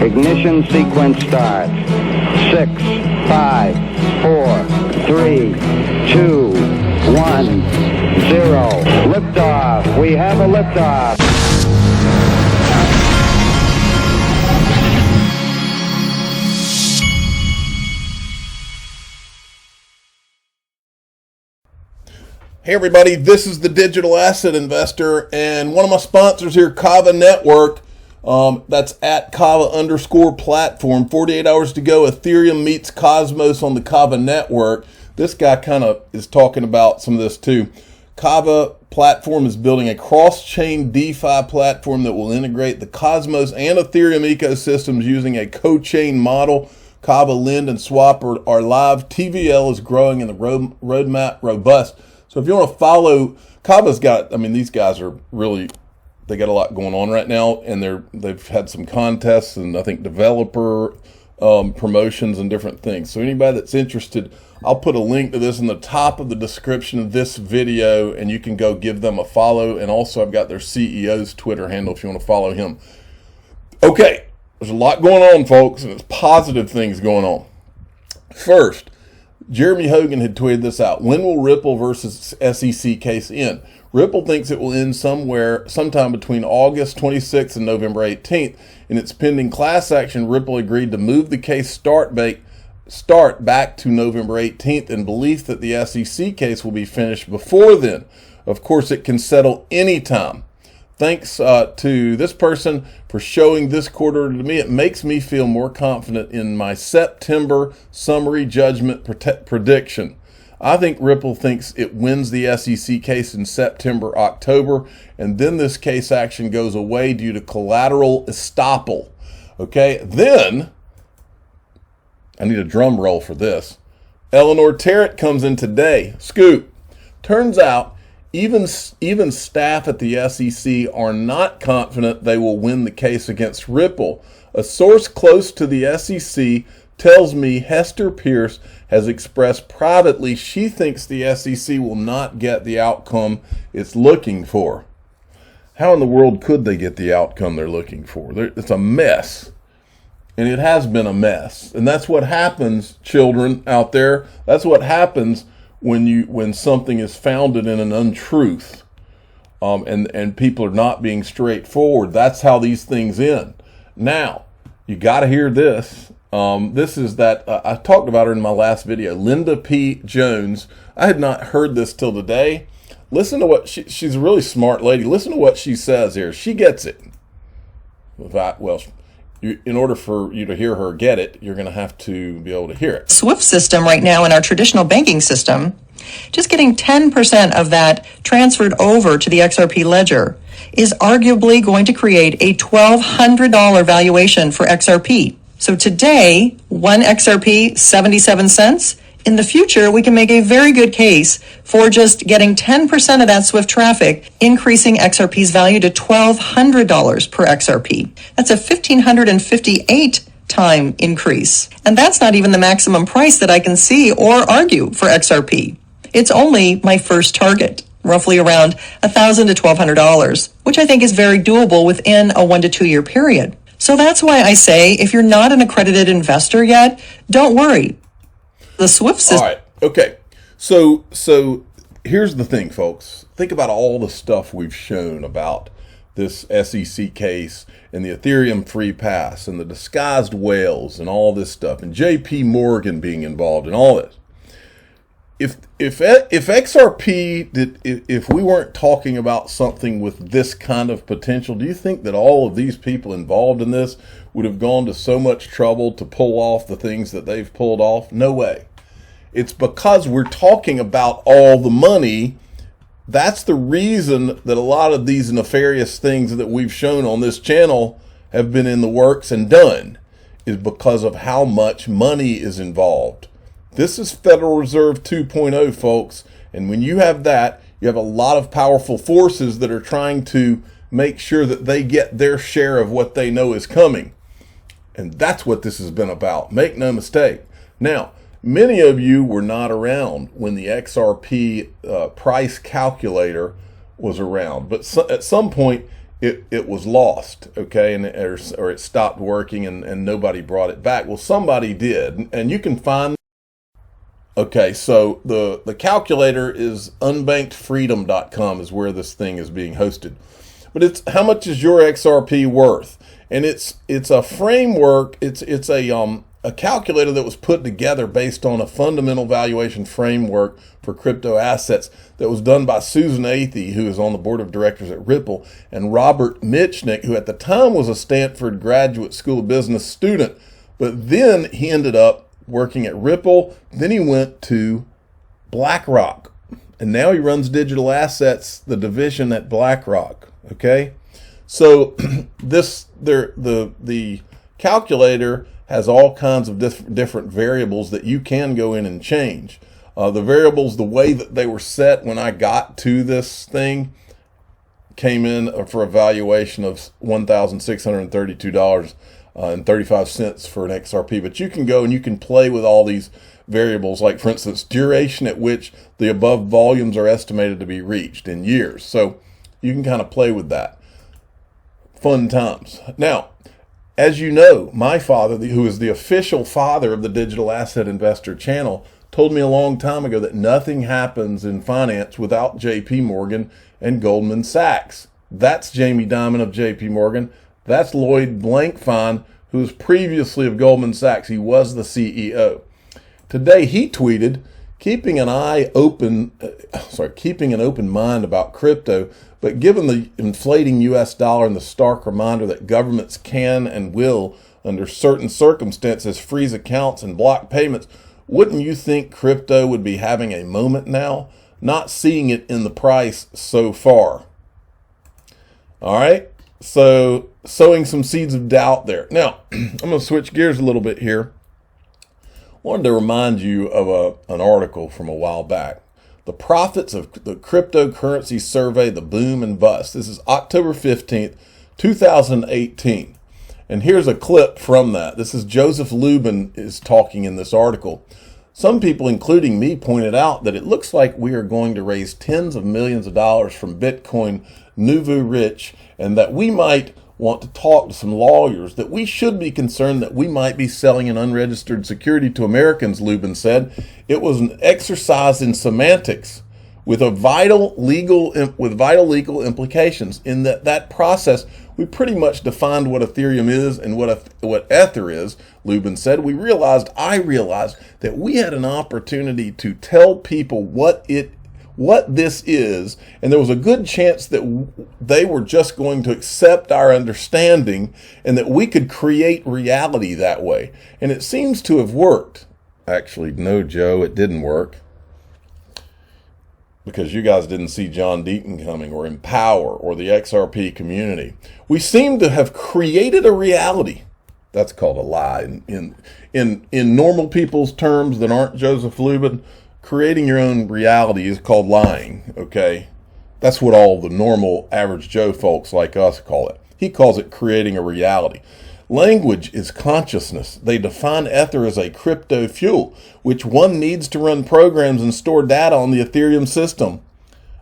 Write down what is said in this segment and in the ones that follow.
Ignition sequence starts. 6, 5, 4, 3, 2, 1, 0. Liftoff. We have a liftoff. Hey everybody, this is the Digital Asset Investor, and one of my sponsors here, Kava Network. That's at Kava_platform. 48 hours to go. Ethereum meets Cosmos on the Kava Network. This guy kind of is talking about some of this too. Kava platform is building a cross-chain DeFi platform that will integrate the Cosmos and Ethereum ecosystems using a co-chain model. Kava, Lend, and Swap are live. TVL is growing and the roadmap robust. So if you want to follow, Kava's got, I mean, these guys are really, they got a lot going on right now, and they've had some contests and I think developer promotions and different things. So anybody that's interested, I'll put a link to this in the top of the description of this video, and you can go give them a follow. And also I've got their CEO's Twitter handle if you want to follow him. Okay, there's a lot going on, folks, and it's positive things going on. First, Jeremy Hogan had tweeted this out. When will Ripple versus SEC case end? Ripple thinks it will end sometime between August 26th and November 18th. In its pending class action, Ripple agreed to move the case start back to November 18th in belief that the SEC case will be finished before then. Of course, it can settle anytime. Thanks to this person for showing this quarter to me. It makes me feel more confident in my September summary judgment prediction. I think Ripple thinks it wins the SEC case in September, October, and then this case action goes away due to collateral estoppel. Okay, then, I need a drum roll for this. Eleanor Terrett comes in today. Scoop. Turns out, even staff at the SEC are not confident they will win the case against Ripple. A source close to the SEC tells me Hester Pierce has expressed privately she thinks the SEC will not get the outcome it's looking for. How in the world could they get the outcome they're looking for? It's a mess. And it has been a mess. And that's what happens, children out there. That's what happens when something is founded in an untruth, and people are not being straightforward. That's how these things end. Now, you got to hear this. This is that I talked about her in my last video, Linda P. Jones. I had not heard this till today. Listen to what she's a really smart lady. Listen to what she says here. She gets it. In order for you to hear her get it, you're going to have to be able to hear it. SWIFT system right now in our traditional banking system, just getting 10% of that transferred over to the XRP ledger is arguably going to create a $1,200 valuation for XRP. So today, one XRP, 77 cents. In the future, we can make a very good case for just getting 10% of that SWIFT traffic, increasing XRP's value to $1,200 per XRP. That's a 1,558 time increase. And that's not even the maximum price that I can see or argue for XRP. It's only my first target, roughly around $1,000 to $1,200, which I think is very doable within a 1 to 2 year period. So that's why I say, if you're not an accredited investor yet, don't worry. The SWIFT system. All right. Okay. So here's the thing, folks. Think about all the stuff we've shown about this SEC case and the Ethereum free pass and the disguised whales and all this stuff, and JP Morgan being involved in all this. If XRP if we weren't talking about something with this kind of potential, do you think that all of these people involved in this would have gone to so much trouble to pull off the things that they've pulled off? No way. It's because we're talking about all the money. That's the reason that a lot of these nefarious things that we've shown on this channel have been in the works and done, is because of how much money is involved. This is Federal Reserve 2.0, folks. And when you have that, you have a lot of powerful forces that are trying to make sure that they get their share of what they know is coming. And that's what this has been about. Make no mistake. Now, many of you were not around when the XRP price calculator was around. But at some point, it was lost, okay, and or it stopped working and nobody brought it back. Well, somebody did, and you can find. Okay, so the calculator is unbankedfreedom.com is where this thing is being hosted. But it's how much is your XRP worth? And it's a framework, it's a calculator that was put together based on a fundamental valuation framework for crypto assets that was done by Susan Athey, who is on the board of directors at Ripple, and Robert Mitchnick, who at the time was a Stanford Graduate School of Business student. But then he ended up working at Ripple. Then he went to BlackRock, and now he runs digital assets, the division at BlackRock. Okay, so the calculator has all kinds of different variables that you can go in and change. The variables, the way that they were set when I got to this thing, came in for a valuation of $1,632.35 for an XRP. But you can go and you can play with all these variables, like for instance, duration at which the above volumes are estimated to be reached in years. So you can kind of play with that. Fun times. Now, as you know, my father, who is the official father of the Digital Asset Investor channel, told me a long time ago that nothing happens in finance without JP Morgan and Goldman Sachs. That's Jamie Dimon of JP Morgan. That's Lloyd Blankfein, who was previously of Goldman Sachs. He was the CEO. Today he tweeted, keeping an open mind about crypto, but given the inflating US dollar and the stark reminder that governments can and will, under certain circumstances, freeze accounts and block payments, wouldn't you think crypto would be having a moment now? Not seeing it in the price so far. All right, so sowing some seeds of doubt there. Now, I'm going to switch gears a little bit here. I wanted to remind you of an article from a while back. The Profits of the Cryptocurrency Survey, the Boom and Bust. This is October 15th, 2018. And here's a clip from that. This is Joseph Lubin is talking in this article. Some people, including me, pointed out that it looks like we are going to raise tens of millions of dollars from Bitcoin nouveau rich, and that we might want to talk to some lawyers, that we should be concerned that we might be selling an unregistered security to Americans, Lubin said. It was an exercise in semantics with vital legal implications. In that process, we pretty much defined what Ethereum is and what Ether is, Lubin said. I realized that we had an opportunity to tell people what this is, and there was a good chance that they were just going to accept our understanding and that we could create reality that way. And it seems to have worked. Actually, no, Joe, it didn't work. Because you guys didn't see John Deaton coming, or Empower, or the XRP community. We seem to have created a reality. That's called a lie. In normal people's terms that aren't Joseph Lubin, creating your own reality is called lying, okay? That's what all the normal average Joe folks like us call it. He calls it creating a reality. Language is consciousness. They define Ether as a crypto fuel, which one needs to run programs and store data on the Ethereum system.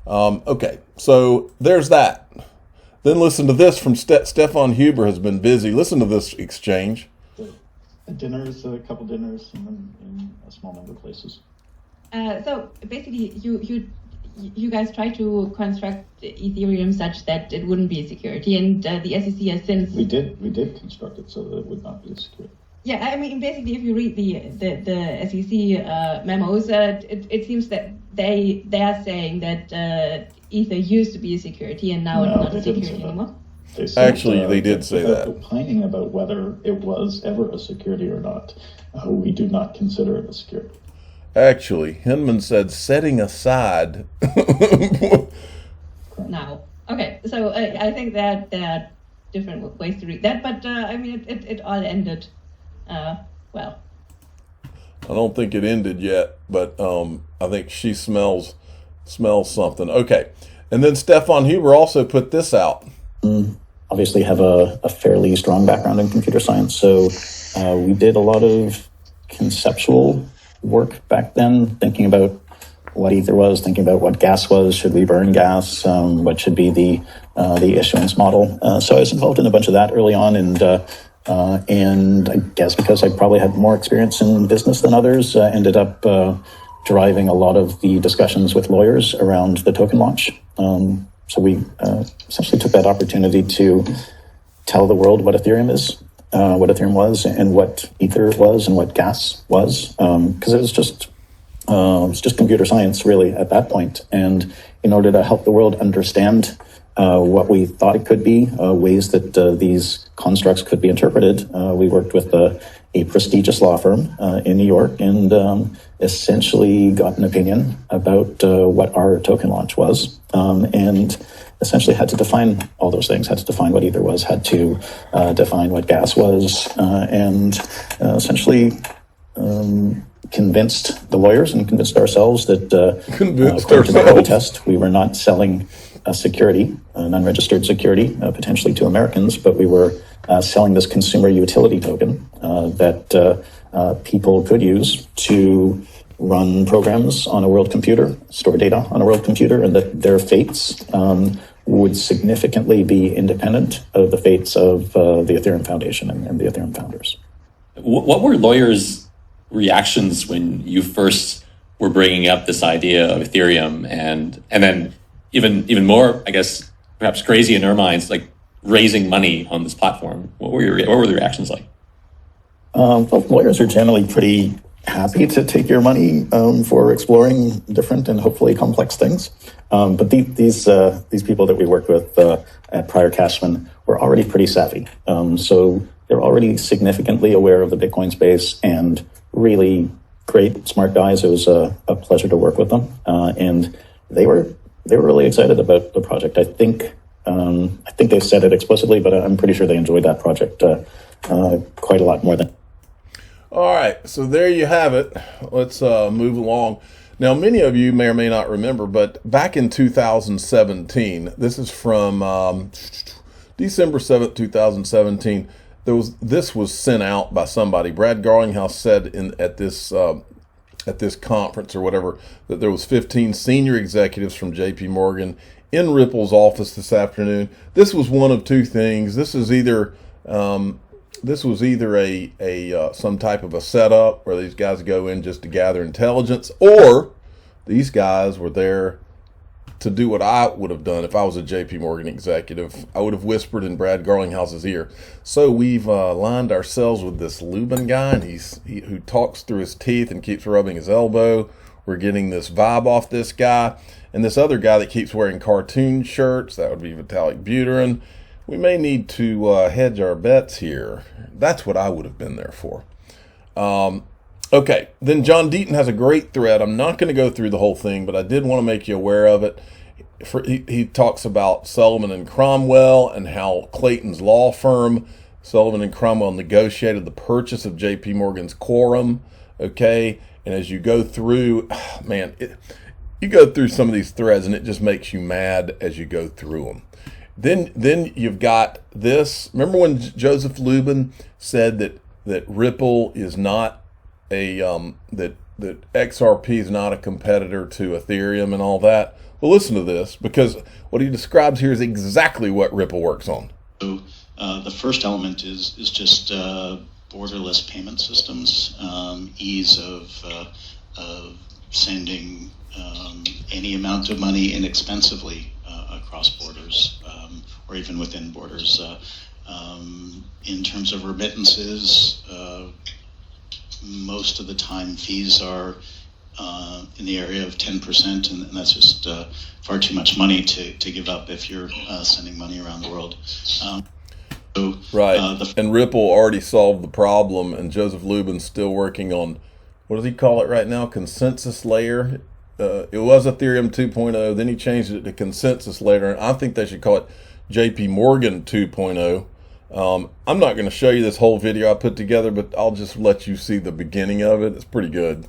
Okay, so there's that. Then listen to this from Stefan Huber has been busy. Listen to this exchange. Dinners, a couple dinners in a small number of places. So basically, you guys try to construct Ethereum such that it wouldn't be a security, and the SEC has since we did construct it so that it would not be a security. Yeah, I mean, basically, if you read the SEC memos, it seems that they are saying that Ether used to be a security and now it's not a security anymore. They said, actually, they did say that. Opining about whether it was ever a security or not, we do not consider it a security. Actually, Hinman said setting aside. Now, okay, so I think that there are different ways to read that, but I mean, it all ended well. I don't think it ended yet, but I think she smells something. Okay, and then Stefan Huber also put this out. Obviously have a fairly strong background in computer science, so we did a lot of conceptual work back then, thinking about what ether was, thinking about what gas was, should we burn gas, what should be the issuance model. So I was involved in a bunch of that early on, and I guess because I probably had more experience in business than others, ended up driving a lot of the discussions with lawyers around the token launch. So we essentially took that opportunity to tell the world what Ethereum is, what Ethereum was, and what Ether was, and what gas was, because it was just computer science really at that point. And in order to help the world understand what we thought it could be, ways that these constructs could be interpreted, we worked with a prestigious law firm in New York, and essentially got an opinion about what our token launch was, and essentially had to define all those things, had to define what ether was, had to define what gas was, and essentially convinced the lawyers and convinced ourselves that according to the Howey test, we were not selling a security, an unregistered security, potentially to Americans, but we were selling this consumer utility token that people could use to run programs on a world computer, store data on a world computer, and that their fates would significantly be independent of the fates of the Ethereum Foundation and the Ethereum founders. What were lawyers' reactions when you first were bringing up this idea of Ethereum, and then even more, I guess, perhaps crazy in their minds, like raising money on this platform? What were the reactions like? Well, lawyers are generally pretty happy to take your money for exploring different and hopefully complex things. But these people that we worked with at Prior Cashman were already pretty savvy. So they're already significantly aware of the Bitcoin space and really great, smart guys. It was a pleasure to work with them. And they were really excited about the project. I think they said it explicitly, but I'm pretty sure they enjoyed that project quite a lot more than. All right, so there you have it. Let's move along. Now, many of you may or may not remember, but back in 2017, this is from December 7th, 2017, this was sent out by somebody. Brad Garlinghouse said at this conference or whatever that there was 15 senior executives from JP Morgan in Ripple's office this afternoon. This was one of two things. This was either a some type of a setup where these guys go in just to gather intelligence, or these guys were there to do what I would have done if I was a JP Morgan executive. I would have whispered in Brad Garlinghouse's ear. So we've lined ourselves with this Lubin guy, and who talks through his teeth and keeps rubbing his elbow. We're getting this vibe off this guy, and this other guy that keeps wearing cartoon shirts. That would be Vitalik Buterin. We may need to hedge our bets here. That's what I would have been there for. Okay, then John Deaton has a great thread. I'm not going to go through the whole thing, but I did want to make you aware of it. He talks about Sullivan and Cromwell and how Clayton's law firm, Sullivan and Cromwell, negotiated the purchase of JP Morgan's Quorum. Okay, and as you go through, you go through some of these threads, and it just makes you mad as you go through them. Then you've got this. Remember when Joseph Lubin said that Ripple is not that XRP is not a competitor to Ethereum and all that? Well, listen to this, because what he describes here is exactly what Ripple works on. So the first element is just borderless payment systems, ease of sending any amount of money inexpensively across borders, or even within borders. In terms of remittances, most of the time fees are in the area of 10%, and that's just far too much money to give up if you're sending money around the world. And Ripple already solved the problem, and Joseph Lubin's still working on, what does he call it right now? Consensus layer. It was Ethereum 2.0, then he changed it to consensus layer, and I think they should call it JP Morgan 2.0. I'm not going to show you this whole video I put together, but I'll just let you see the beginning of it. It's pretty good.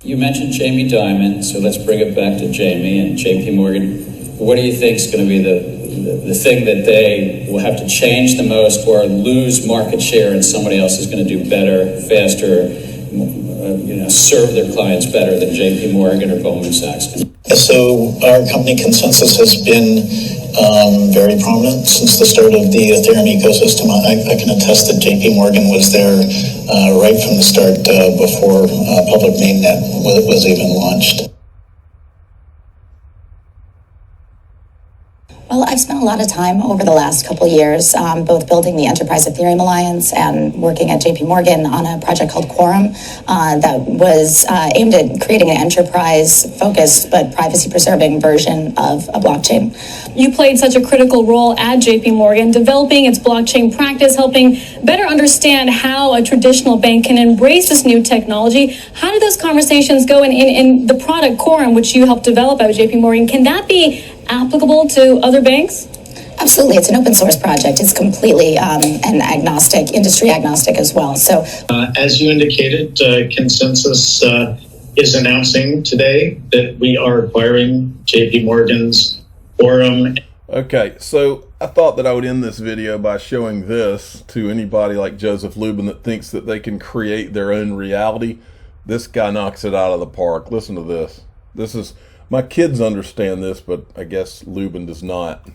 You mentioned Jamie Dimon, so let's bring it back to Jamie and JP Morgan. What do you think is going to be the thing that they will have to change the most or lose market share, and somebody else is going to do better, faster, serve their clients better than JP Morgan or Goldman Sachs can. So our company Consensus has been very prominent since the start of the Ethereum ecosystem. I can attest that JP Morgan was there right from the start before public mainnet was even launched. Well, I've spent a lot of time over the last couple of years, both building the Enterprise Ethereum Alliance and working at JP Morgan on a project called Quorum that was aimed at creating an enterprise-focused but privacy-preserving version of a blockchain. You played such a critical role at JP Morgan, developing its blockchain practice, helping better understand how a traditional bank can embrace this new technology. How do those conversations go in the product Quorum, which you helped develop at JP Morgan? Can that be applicable to other banks? Absolutely. It's an open source project. It's completely and agnostic, industry agnostic as well. So, as you indicated, Consensus is announcing today that we are acquiring JP Morgan's Quorum. Okay, so I thought that I would end this video by showing this to anybody like Joseph Lubin that thinks that they can create their own reality. This guy knocks it out of the park. Listen to this. This is, my kids understand this, but I guess Lubin does not.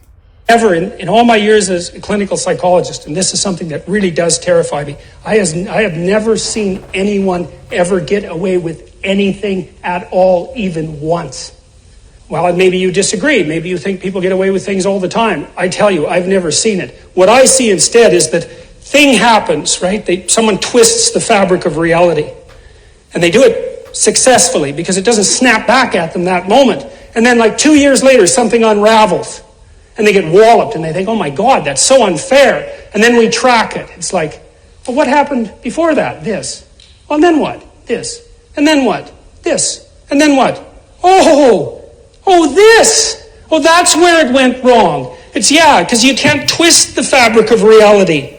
Ever in all my years as a clinical psychologist, and this is something that really does terrify me, I have never seen anyone ever get away with anything at all, even once. Well, maybe you disagree. Maybe you think people get away with things all the time. I tell you, I've never seen it. What I see instead is that thing happens, right? Someone twists the fabric of reality. And they do it successfully because it doesn't snap back at them that moment. And then like 2 years later, something unravels. And they get walloped and they think, oh my God, that's so unfair. And then we track it. It's like, well, what happened before that? This. Well, and then what? This. And then what? This. And then what? Oh, this. Oh, that's where it went wrong. It's, yeah, because you can't twist the fabric of reality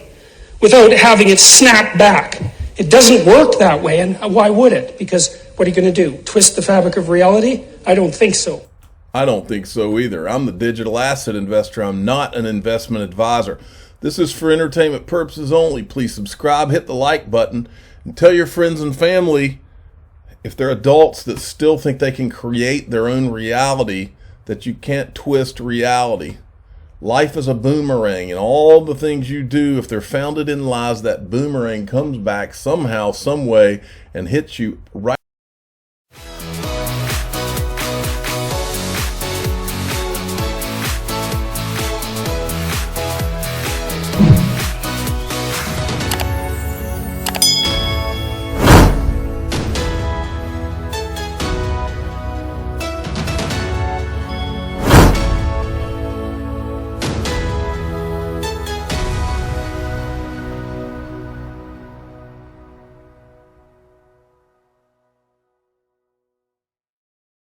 without having it snap back. It doesn't work that way, and why would it? Because what are you going to do? Twist the fabric of reality? I don't think so. I don't think so either. I'm the digital asset investor. I'm not an investment advisor. This is for entertainment purposes only. Please subscribe, hit the like button, and tell your friends and family, if they're adults that still think they can create their own reality, that you can't twist reality. Life is a boomerang, and all the things you do, if they're founded in lies, that boomerang comes back somehow, some way, and hits you right